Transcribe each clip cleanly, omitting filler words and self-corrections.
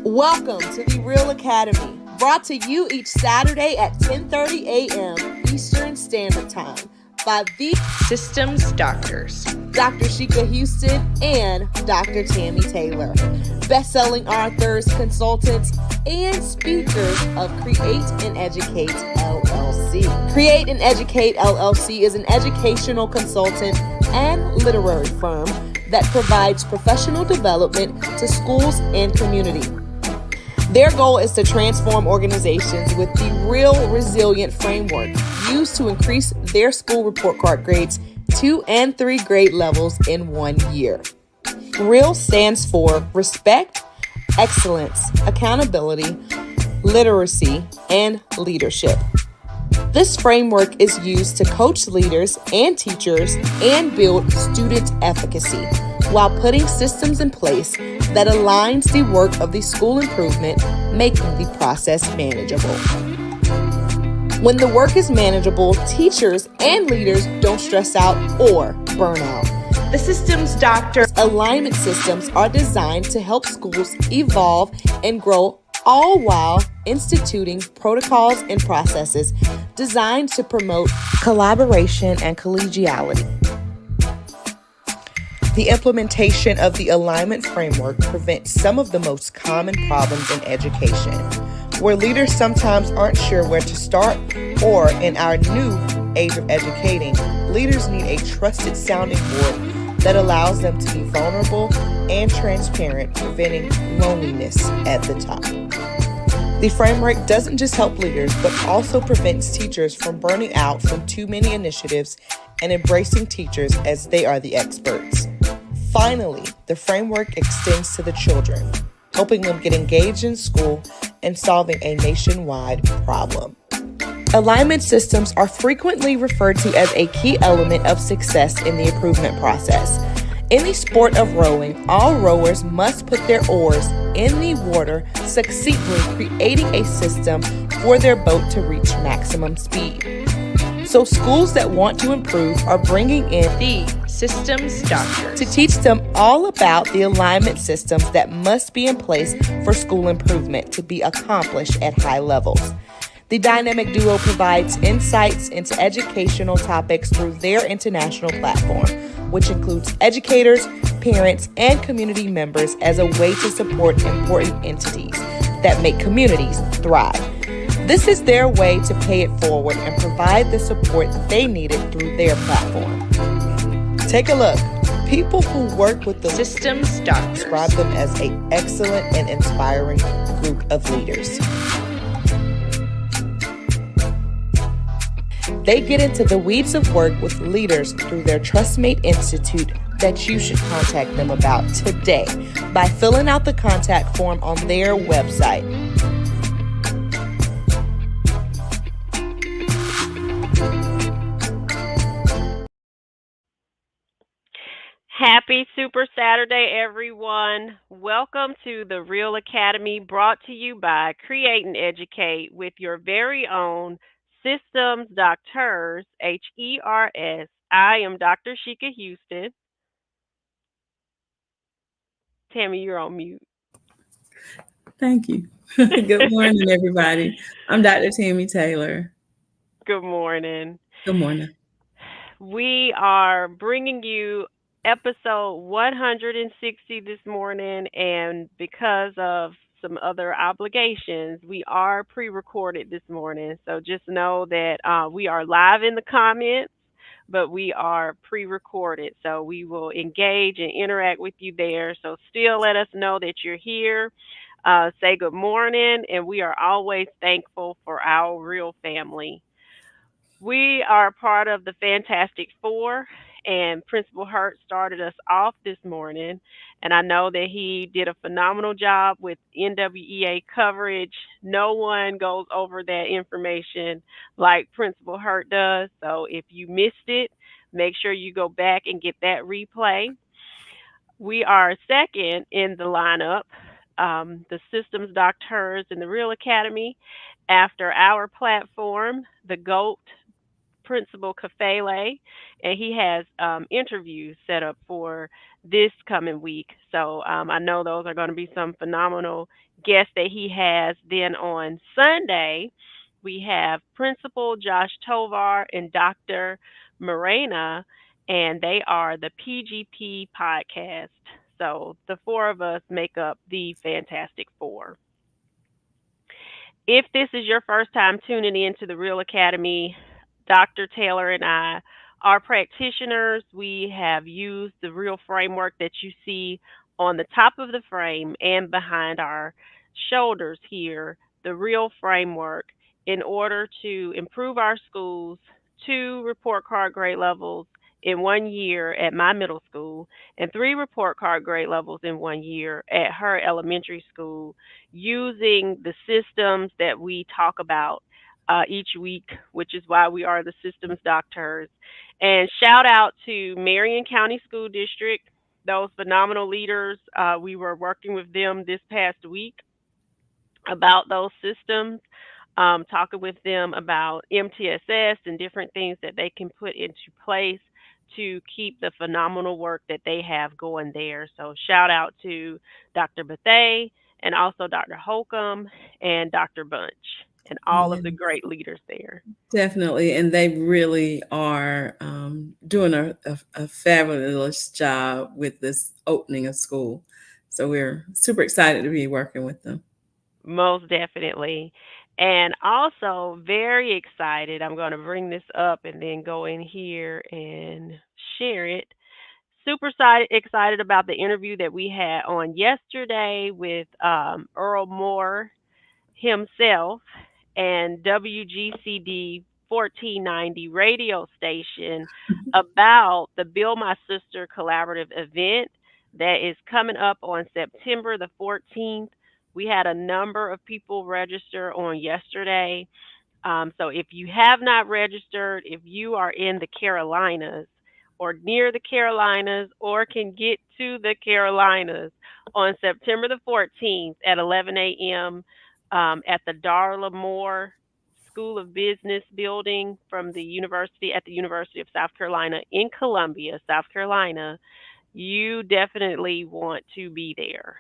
Welcome to the REALL Academy, brought to you each Saturday at 10:30 a.m. Eastern Standard Time by the Systems Doctors, Dr. Sheka Houston and Dr. Tammy Taylor, best-selling authors, consultants, and speakers of Create and Educate LLC. Create and Educate LLC is an educational consultant and literary firm that provides professional development to schools and community. Their goal is to transform organizations with the REALL Resilience Framework used to increase their school report card grades 2 and 3 grade levels in 1 year. REALL stands for Respect, Excellence, Accountability, Literacy, and Leadership. This framework is used to coach leaders and teachers and build student efficacy while putting systems in place that aligns the work of the school improvement, making the process manageable. When the work is manageable, teachers and leaders don't stress out or burn out. The Systems Doctors alignment systems are designed to help schools evolve and grow, all while instituting protocols and processes designed to promote collaboration and collegiality. The implementation of the alignment framework prevents some of the most common problems in education, where leaders sometimes aren't sure where to start, or in our new age of educating, leaders need a trusted sounding board that allows them to be vulnerable and transparent, preventing loneliness at the top. The framework doesn't just help leaders, but also prevents teachers from burning out from too many initiatives and embracing teachers as they are the experts. Finally, the framework extends to the children, helping them get engaged in school and solving a nationwide problem. Alignment systems are frequently referred to as a key element of success in the improvement process. In the sport of rowing, all rowers must put their oars in the water, succinctly creating a system for their boat to reach maximum speed. So schools that want to improve are bringing in the Systems Doctors to teach them all about the alignment systems that must be in place for school improvement to be accomplished at high levels. The dynamic duo provides insights into educational topics through their international platform, which includes educators, parents, and community members as a way to support important entities that make communities thrive. This is their way to pay it forward and provide the support they needed through their platform. Take a look. People who work with the Systems Doctors describe them as an excellent and inspiring group of leaders. They get into the weeds of work with leaders through their TrustMate Institute that you should contact them about today by filling out the contact form on their website. Happy Super Saturday, everyone. Welcome to the REALL Academy, brought to you by Create and Educate with your very own Systems DoctHers, HERS. I am Dr. Sheka Houston. Tammy, you're on mute. Thank you. Good morning, everybody. I'm Dr. Tammy Taylor. Good morning. Good morning. We are bringing you episode 160 this morning, and because of some other obligations, we are pre-recorded this morning. So just know that we are live in the comments, but we are pre-recorded. So we will engage and interact with you there. So still let us know that you're here. Say good morning, and we are always thankful for our REALL family. We are part of the Fantastic Four, and Principal Hurt started us off this morning, and I know that he did a phenomenal job with NWEA coverage. No one goes over that information like Principal Hurt does, so if you missed it, make sure you go back and get that replay. We are second in the lineup, the Systems DoctHers in the REALL Academy, after our platform, the GOAT Principal Kafele, and he has interviews set up for this coming week. So I know those are going to be some phenomenal guests that he has. Then on Sunday, we have Principal Josh Tovar and Dr. Morena, and they are the PGP podcast. So the four of us make up the Fantastic Four. If this is your first time tuning in to the REALL Academy, Dr. Taylor and I are practitioners. We have used the REALL framework that you see on the top of the frame and behind our shoulders here, the REALL framework, in order to improve our schools to report card grade levels in 1 year at my middle school and 3 report card grade levels in 1 year at her elementary school, using the systems that we talk about each week, which is why we are the Systems DoctHers. And shout out to Marion County School District, those phenomenal leaders. We were working with them this past week about those systems, talking with them about MTSS and different things that they can put into place to keep the phenomenal work that they have going there. So shout out to Dr. Bethay and also Dr. Holcomb and Dr. Bunch and all of the great leaders there. Definitely. And they really are doing a fabulous job with this opening of school. So we're super excited to be working with them. Most definitely. And also very excited. I'm going to bring this up and then go in here and share it. Super excited about the interview that we had on yesterday with Earl Moore himself and WGCD 1490 radio station about the Build My Sister collaborative event that is coming up on September the 14th. We had a number of people register on yesterday. So if you have not registered, if you are in the Carolinas or near the Carolinas or can get to the Carolinas on September the 14th at 11 a.m. At the Darla Moore School of Business building from the University of South Carolina in Columbia, South Carolina, you definitely want to be there.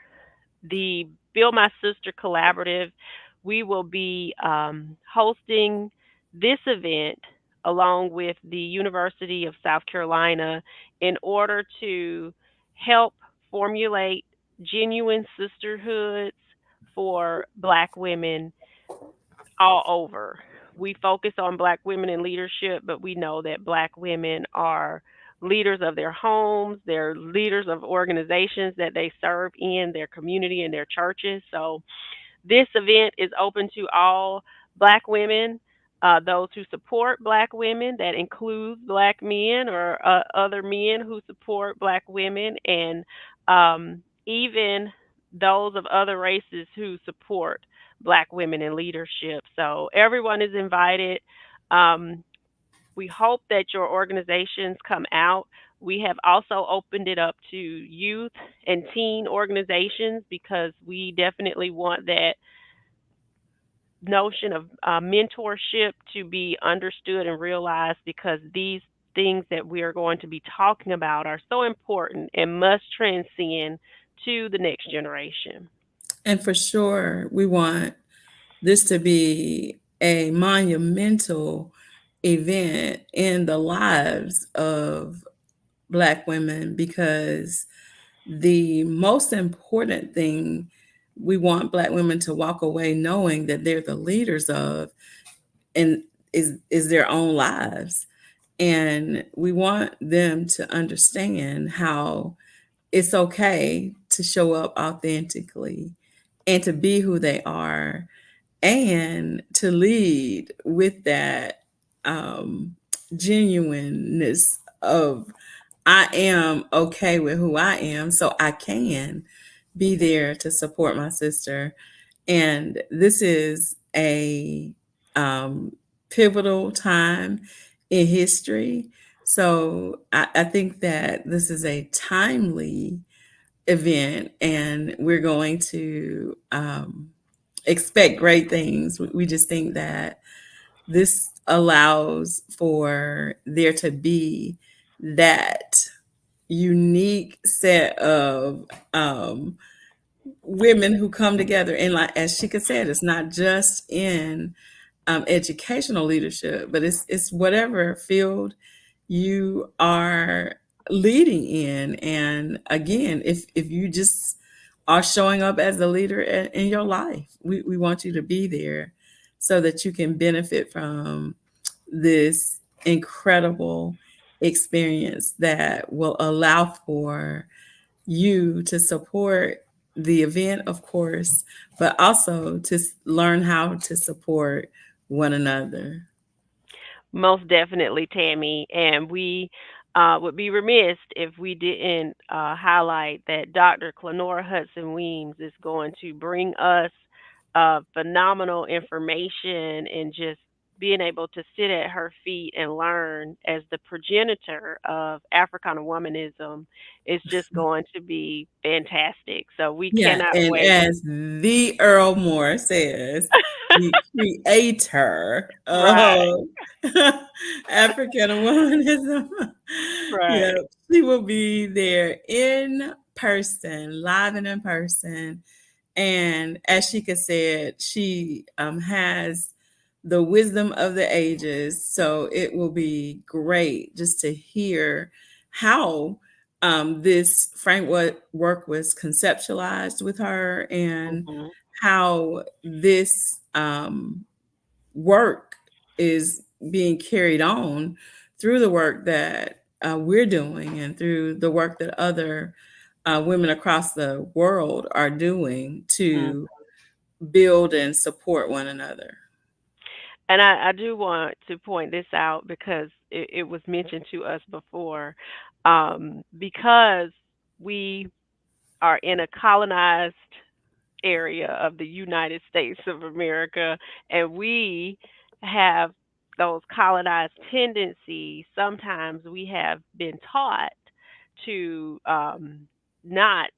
The Build My Sister Collaborative, we will be hosting this event along with the University of South Carolina in order to help formulate genuine sisterhoods for Black women all over. We focus on Black women in leadership, but we know that Black women are leaders of their homes, they're leaders of organizations that they serve in their community and their churches. So this event is open to all Black women, those who support Black women. That includes Black men or other men who support Black women, and even those of other races who support Black women in leadership. So everyone is invited. We hope that your organizations come out. We have also opened it up to youth and teen organizations because we definitely want that notion of mentorship to be understood and realized, because these things that we are going to be talking about are so important and must transcend to the next generation. And for sure, we want this to be a monumental event in the lives of Black women, because the most important thing we want Black women to walk away knowing that they're the leaders of and is their own lives. And we want them to understand how it's okay to show up authentically and to be who they are and to lead with that genuineness of I am okay with who I am, so I can be there to support my sister. And this is a pivotal time in history. So I think that this is a timely event, and we're going to expect great things. We just think that this allows for there to be that unique set of women who come together. And like as Sheka said, it's not just in educational leadership, but it's whatever field you are leading in. And again, if you just are showing up as a leader in your life, we want you to be there so that you can benefit from this incredible experience that will allow for you to support the event, of course, but also to learn how to support one another. Most definitely, Tammy. And we would be remiss if we didn't highlight that Dr. Clenora Hudson Weems is going to bring us phenomenal information, and just being able to sit at her feet and learn as the progenitor of Africana womanism is just going to be fantastic. So we Yeah, cannot and wait. as the Earl Moore says, the creator Right, of African womanism, yeah, right. she will be there in person, live and in person. And as Sheikah said, she has the wisdom of the ages. So it will be great just to hear how this framework was conceptualized with her, and Hmm. how this work is being carried on through the work that we're doing, and through the work that other women across the world are doing to build and support one another. And I do want to point this out because it was mentioned to us before. Because we are in a colonized area of the United States of America, and we have those colonized tendencies. Sometimes we have been taught to not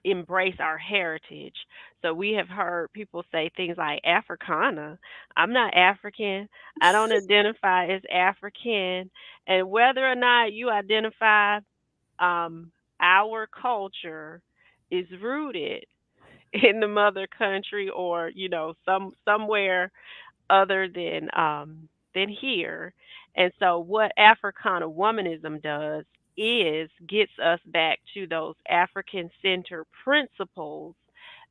embrace our heritage. So we have heard people say things like Africana. I'm not African. I don't identify as African. And whether or not you identify, um, our culture is rooted in the mother country, or somewhere other than here. And so what Africana womanism does is gets us back to those African centered principles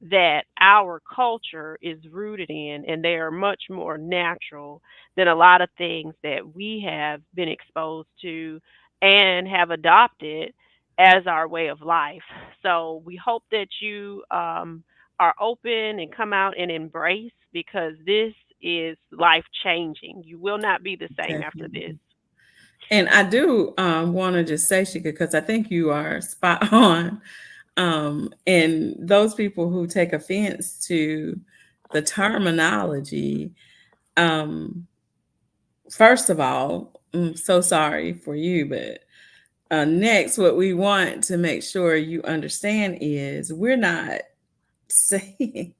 that our culture is rooted in, and they are much more natural than a lot of things that we have been exposed to and have adopted as our way of life. So we hope that you are open and come out and embrace, because this is life changing. You will not be the same after this. Definitely. And I do want to just say, Shika, because I think you are spot on. And those people who take offense to the terminology, um, first of all, I'm so sorry for you, but next, what we want to make sure you understand is we're not saying,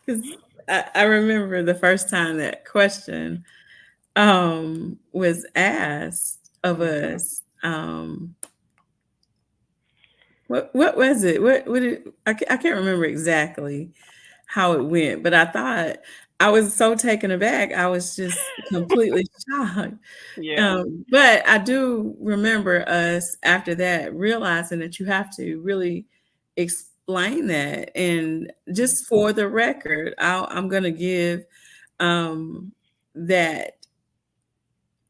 because I remember the first time that question was asked of Mhm. us. What was it? What did I can't remember exactly how it went, but I thought I was so taken aback. I was just completely shocked. Yeah. But I do remember us after that realizing that you have to really explain that. And just for the record, I'm going to give um, that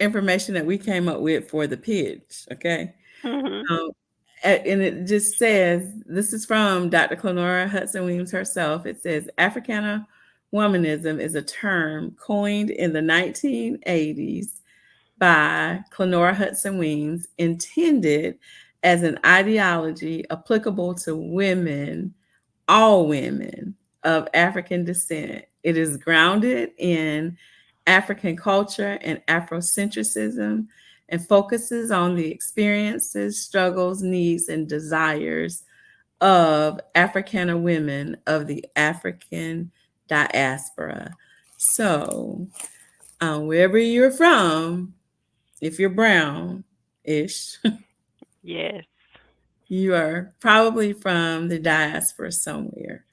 information that we came up with for the pitch. Okay. Mhm. Um, and it just says, this is from Dr. Clenora Hudson Weems herself. It says, Africana womanism is a term coined in the 1980s by Clenora Hudson Weems, intended as an ideology applicable to women, all women of African descent. It is grounded in African culture and Afrocentrism, and focuses on the experiences, struggles, needs, and desires of Africana women of the African diaspora. So, Wherever you're from, if you're brown ish, Yes. you are probably from the diaspora somewhere.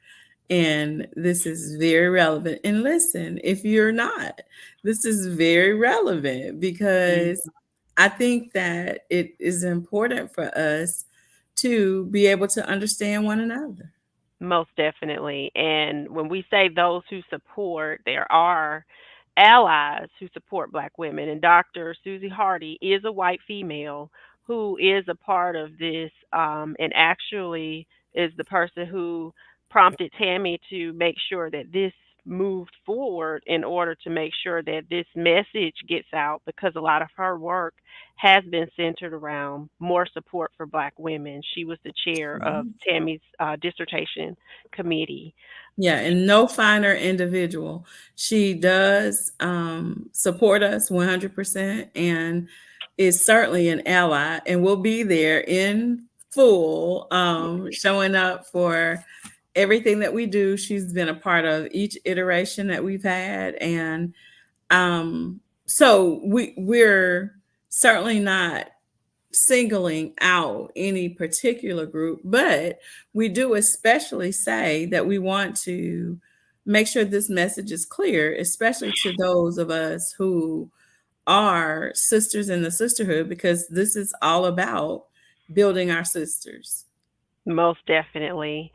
And this is very relevant. And listen, if you're not, this is very relevant Mm. because I think that it is important for us to be able to understand one another. Most definitely. And when we say those who support, there are allies who support Black women. And Dr. Susie Hardy is a white female who is a part of this, and actually is the person who prompted Tammy to make sure that this moved forward in order to make sure that this message gets out, because a lot of her work has been centered around more support for Black women. She was the chair of Tammy's dissertation committee. Yeah, and no finer individual. She does support us 100% and is certainly an ally and will be there in full, showing up for everything that we do. She's been a part of each iteration that we've had. And so we're certainly not singling out any particular group, but we do especially say that we want to make sure this message is clear, especially to those of us who are sisters in the sisterhood, because this is all about building our sisters. Most definitely.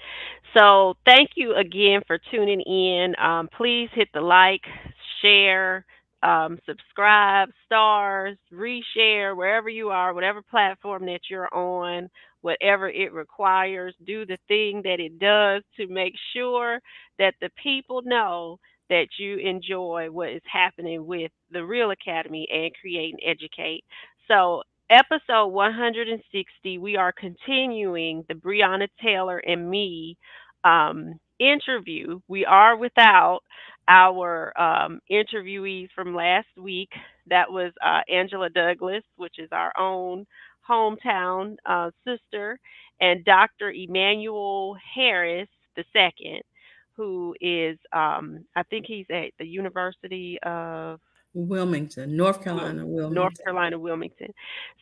So, thank you again for tuning in. Please hit the like, share, subscribe, stars, reshare, wherever you are, whatever platform that you're on, whatever it requires. Do the thing that it does to make sure that the people know that you enjoy what is happening with the Real Academy and Create and Educate. So, episode 160, we are continuing the Breonna Taylor and Me interview. We are without our interviewees from last week. That was Angela Douglas, which is our own hometown sister, and Dr. Emmanuel Harris II, who is, I think he's at the University of Wilmington, North Carolina, North Wilmington. Carolina, Wilmington.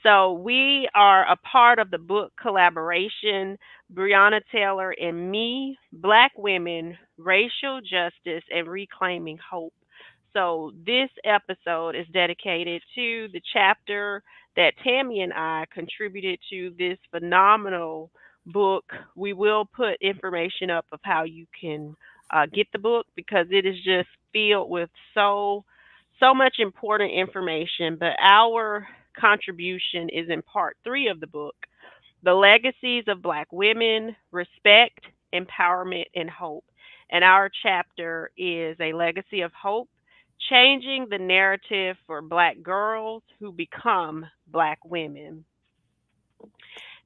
So we are a part of the book collaboration, Breonna Taylor and Me, Black Women, Racial Justice, and Reclaiming Hope. So this episode is dedicated to the chapter that Tammy and I contributed to this phenomenal book. We will put information up of how you can get the book, because it is just filled with so much important information. But our contribution is in part 3 of the book, The Legacies of Black Women, Respect, Empowerment, and Hope. And our chapter is A Legacy of Hope, Changing the Narrative for Black Girls Who Become Black Women.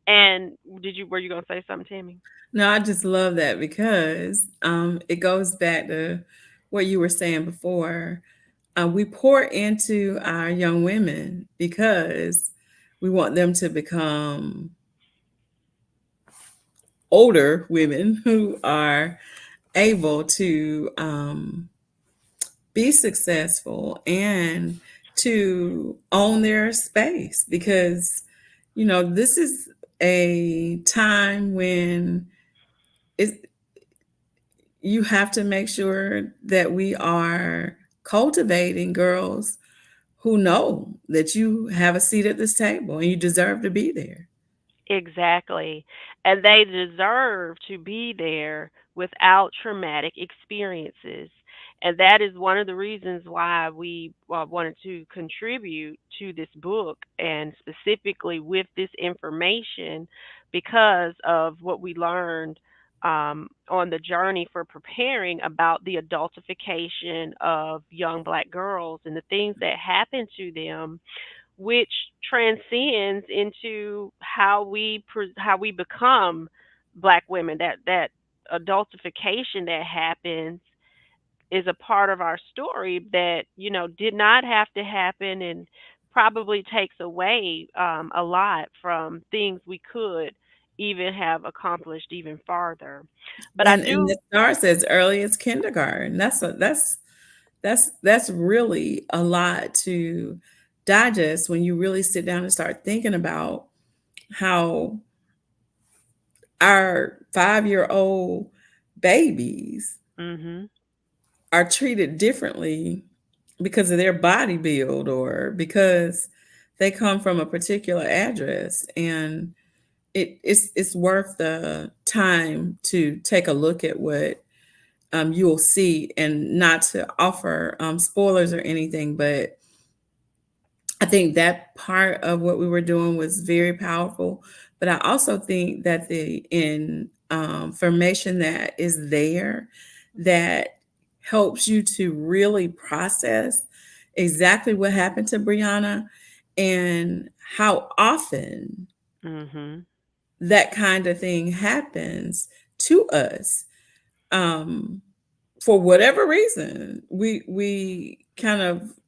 And were you going to say something, Tammy? No, I just love that because it goes back to what you were saying before. We pour into our young women because we want them to become older women who are able to be successful and to own their space, because this is a time when it, you have to make sure that we are cultivating girls who know that you have a seat at this table and you deserve to be there. Exactly. And they deserve to be there without traumatic experiences. And that is one of the reasons why we wanted to contribute to this book, and specifically with this information, because of what we learned on the journey for preparing about the adultification of young Black girls and the things that happen to them, which transcends into how we become Black women. That adultification that happens is a part of our story that did not have to happen, and probably takes away a lot from things we could even have accomplished even farther. But I And do. it starts as early as kindergarten. That's That's really a lot to digest when you really sit down and start thinking about how our 5-year-old babies Mhm. are treated differently because of their body build or because they come from a particular address. And it's worth the time to take a look at what you'll see, and not to offer spoilers or anything, but I think that part of what we were doing was very powerful. But I also think that the information that is there that helps you to really process exactly what happened to Brianna and how often Mhm. that kind of thing happens to us. Um, for whatever reason, we kind of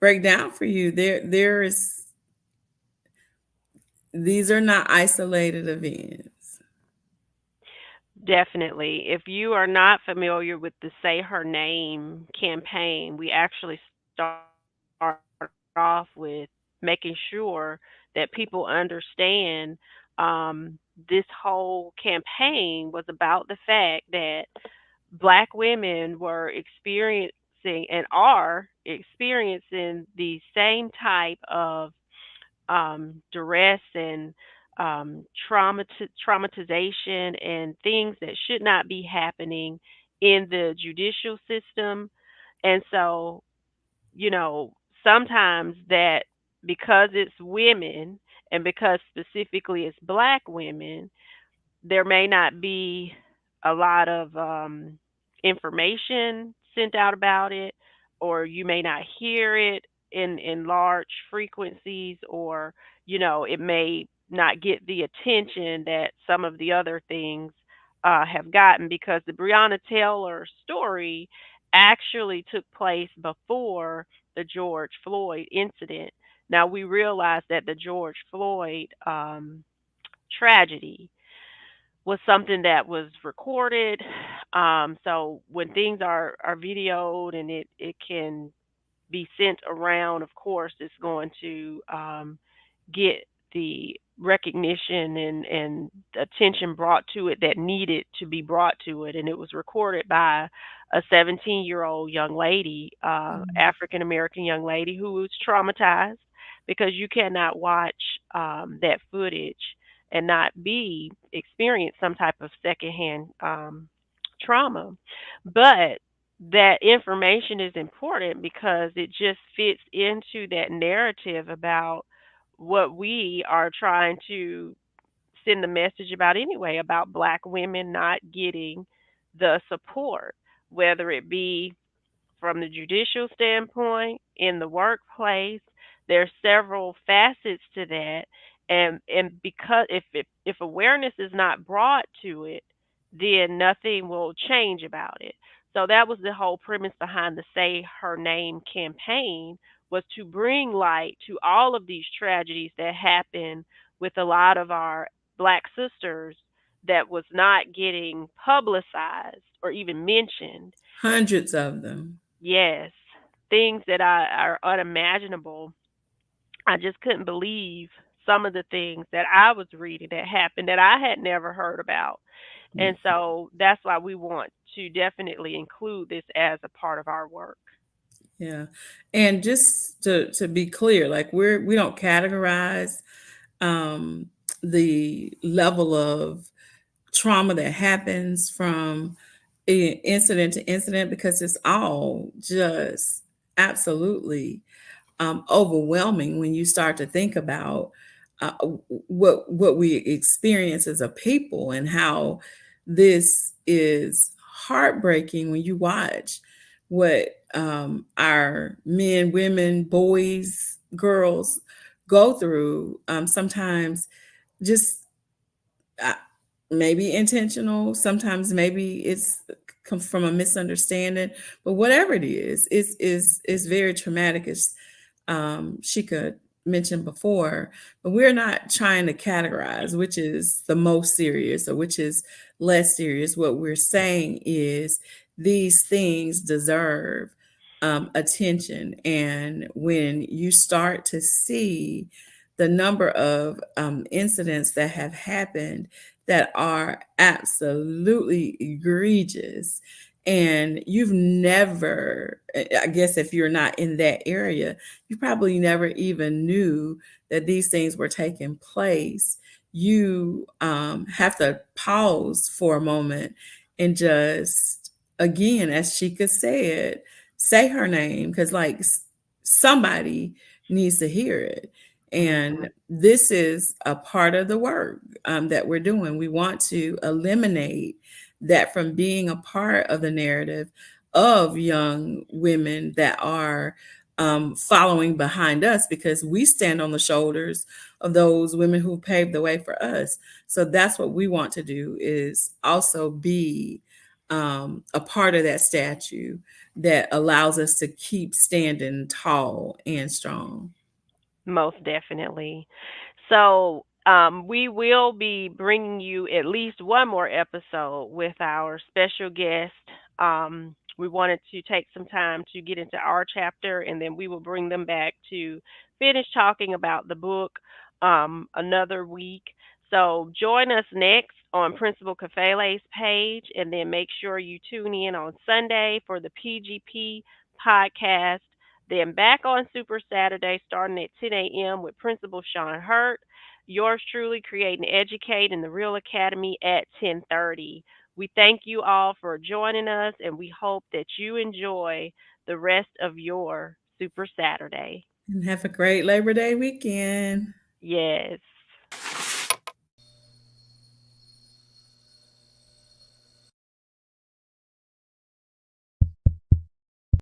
break down for you. There is These are not isolated events. Definitely. If you are not familiar with the Say Her Name campaign, we actually start off with making sure that people understand this whole campaign was about the fact that Black women were experiencing and are experiencing the same type of duress and traumatization and things that should not be happening in the judicial system. And so, you know, sometimes that because it's women and because specifically it's Black women, there may not be a lot of information sent out about it, or you may not hear it in large frequencies, or it may not get the attention that some of the other things have gotten, because the Breonna Taylor story actually took place before the George Floyd incident. Now we realize that the George Floyd tragedy was something that was recorded. So when things are videoed and it can be sent around, of course, it's going to get the recognition and attention brought to it that needed to be brought to it. And it was recorded by a 17-year-old young lady, African American young lady, who was traumatized, because you cannot watch that footage and not be experience some type of secondhand trauma. But that information is important because it just fits into that narrative about what we are trying to send the message about anyway, about Black women not getting the support, whether it be from the judicial standpoint, in the workplace. There's several facets to that, and because if awareness is not brought to it, then nothing will change about it. So that was the whole premise behind the Say Her Name campaign, was to bring light to all of these tragedies that happen with a lot of our Black sisters that was not getting publicized or even mentioned. Hundreds of them. Yes, things that are unimaginable. I just couldn't believe some of the things that I was reading that happened that I had never heard about. And so that's why we want to definitely include this as a part of our work. Yeah. And just to be clear, like we don't categorize um the level of trauma that happens from incident to incident, because it's all just absolutely overwhelming when you start to think about uh, what we experience as a people, and how this is heartbreaking when you watch what our men, women, boys, girls go through. Sometimes just uh, maybe intentional, sometimes maybe it's comes from a misunderstanding, but whatever it is very traumatic, as Sheka mentioned before. But we're not trying to categorize which is the most serious or which is less serious. What we're saying is these things deserve attention. And when you start to see the number of incidents that have happened that are absolutely egregious, and you've never, I guess if you're not in that area, you probably never even knew that these things were taking place. You have to pause for a moment and just, again, as Sheka said, say her name, because like somebody needs to hear it. And this is a part of the work that we're doing. We want to eliminate that from being a part of the narrative of young women that are following behind us, because we stand on the shoulders of those women who paved the way for us. So that's what we want to do, is also be a part of that statue that allows us to keep standing tall and strong. Most definitely. So, we will be bringing you at least one more episode with our special guest. We wanted to take some time to get into our chapter, and then we will bring them back to finish talking about the book another week. So, join us next on Principal Kafele's page, and then make sure you tune in on Sunday for the PGP podcast, then back on Super Saturday starting at 10 a.m. with Principal Sean Hurt. Yours truly, Create and Educate in the REALL Academy at 10:30. We thank you all for joining us, and we hope that you enjoy the rest of your Super Saturday. And have a great Labor Day weekend. Yes.